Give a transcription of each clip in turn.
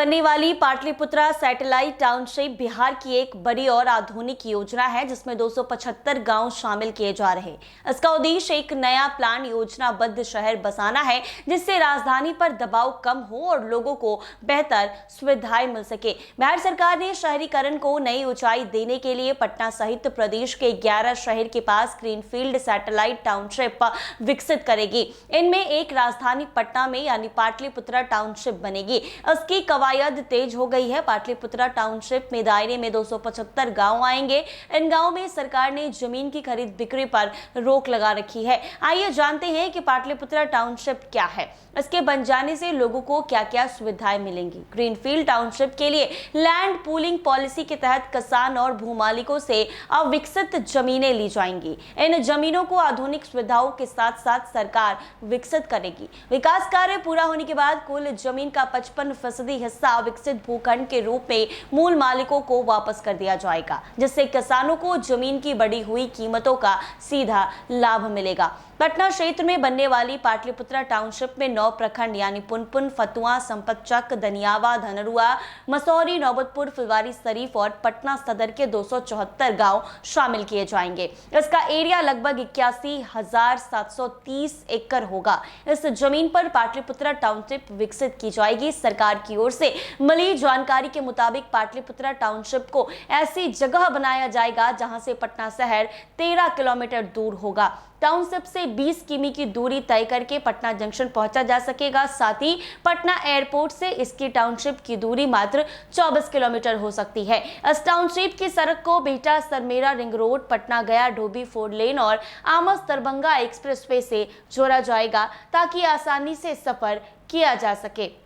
बनने वाली Pataliputra satellite township Bihar की एक बड़ी और आधुनिक योजना है जिसमें 275 गांव शामिल किए जा रहे हैं। इसका उद्देश्य एक नया प्लान योजनाबद्ध शहर बसाना है जिससे राजधानी पर दबाव कम हो और लोगों को बेहतर सुविधाएं मिल सके। बिहार सरकार ने शहरीकरण को नई ऊंचाई देने के लिए पटना सहित प्रदेश के 11 शहर के पास ग्रीनफील्ड सैटेलाइट टाउनशिप विकसित करेगी। इनमें एक राजधानी पटना में यानी पाटलिपुत्रा टाउनशिप बनेगी। इसकी कवायद तेज हो गई है। पाटलिपुत्रा टाउनशिप में दायरे में 275 गांव आएंगे। इन गांवों में सरकार ने जमीन की खरीद बिक्री पर रोक लगा रखी है। आइए जानते हैं कि पाटलिपुत्रा टाउनशिप क्या है, इसके बन जाने से लोगों को क्या-क्या सुविधाएं मिलेंगी। ग्रीनफील्ड टाउनशिप के लिए लैंड पूलिंग पॉलिसी के तहत किसान और भूमालिकों से अविकसित जमीनें ली जाएंगी। इन जमीनों को आधुनिक सुविधाओं के साथ साथ सरकार विकसित करेगी। विकास कार्य पूरा होने के बाद कुल जमीन का 55% हिस्सा विकसित भूखंड के रूप में मूल मालिकों को वापस कर दिया जाएगा, जिससे किसानों को जमीन की बढ़ी हुई कीमतों का सीधा लाभ मिलेगा। पटना क्षेत्र में बनने वाली पाटलिपुत्रा टाउनशिप में 9 प्रखंड यानी पुनपुन, फतुआ, संपतचक, दनियावा, धनरुआ, मसौरी, नौबतपुर, फुलवारी शरीफ और पटना सदर के 274 गांव शामिल किए जाएंगे। इसका एरिया लगभग 81,730 एकड़ होगा। इस जमीन पर पाटलिपुत्रा टाउनशिप विकसित की जाएगी। सरकार की ओर से मिली जानकारी के मुताबिक पाटलिपुत्रा टाउनशिप को ऐसी जगह बनाया जाएगा जहां से पटना शहर 13 किलोमीटर दूर होगा। टाउनशिप से 20 किमी की दूरी तय करके पटना जंक्शन पहुंचा जा सकेगा। साथ ही पटना एयरपोर्ट से इसकी टाउनशिप की दूरी मात्र 24 किलोमीटर हो सकती है। इस टाउनशिप की सड़क को बिहटा सरमेरा रिंग रोड, पटना गया डोभी 4 लेन और आमस दरभंगा एक्सप्रेसवे से जोड़ा जाएगा ताकि आसानी से सफर किया जा सके।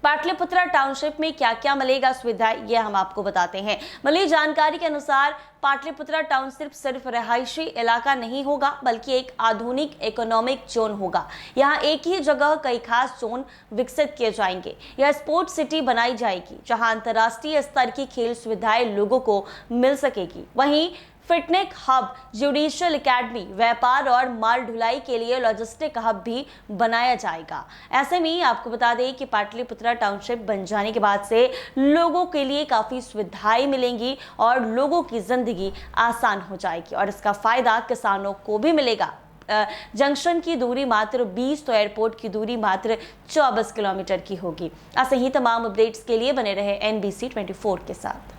पाटलिपुत्रा टाउनशिप में क्या क्या मिलेगा सुविधा, ये हम आपको बताते हैं। मिली जानकारी के अनुसार पाटलिपुत्रा टाउनशिप सिर्फ रहायशी इलाका नहीं होगा बल्कि एक आधुनिक इकोनॉमिक जोन होगा। यहाँ एक ही जगह कई खास जोन विकसित किए जाएंगे। यह स्पोर्ट सिटी बनाई जाएगी जहाँ अंतर्राष्ट्रीय स्तर की खेल सुविधाएं लोगों को मिल सकेगी। वहीं फिटनेस हब, जुडिशियल एकेडमी, व्यापार और माल ढुलाई के लिए लॉजिस्टिक हब भी बनाया जाएगा। ऐसे में आपको बता दें कि पाटलिपुत्रा टाउनशिप बन जाने के बाद से लोगों के लिए काफ़ी सुविधाएं मिलेंगी और लोगों की ज़िंदगी आसान हो जाएगी और इसका फ़ायदा किसानों को भी मिलेगा। जंक्शन की दूरी मात्र 20 तो एयरपोर्ट की दूरी मात्र 24 किलोमीटर की होगी। ऐसे ही तमाम अपडेट्स के लिए बने रहे NBC 24 के साथ।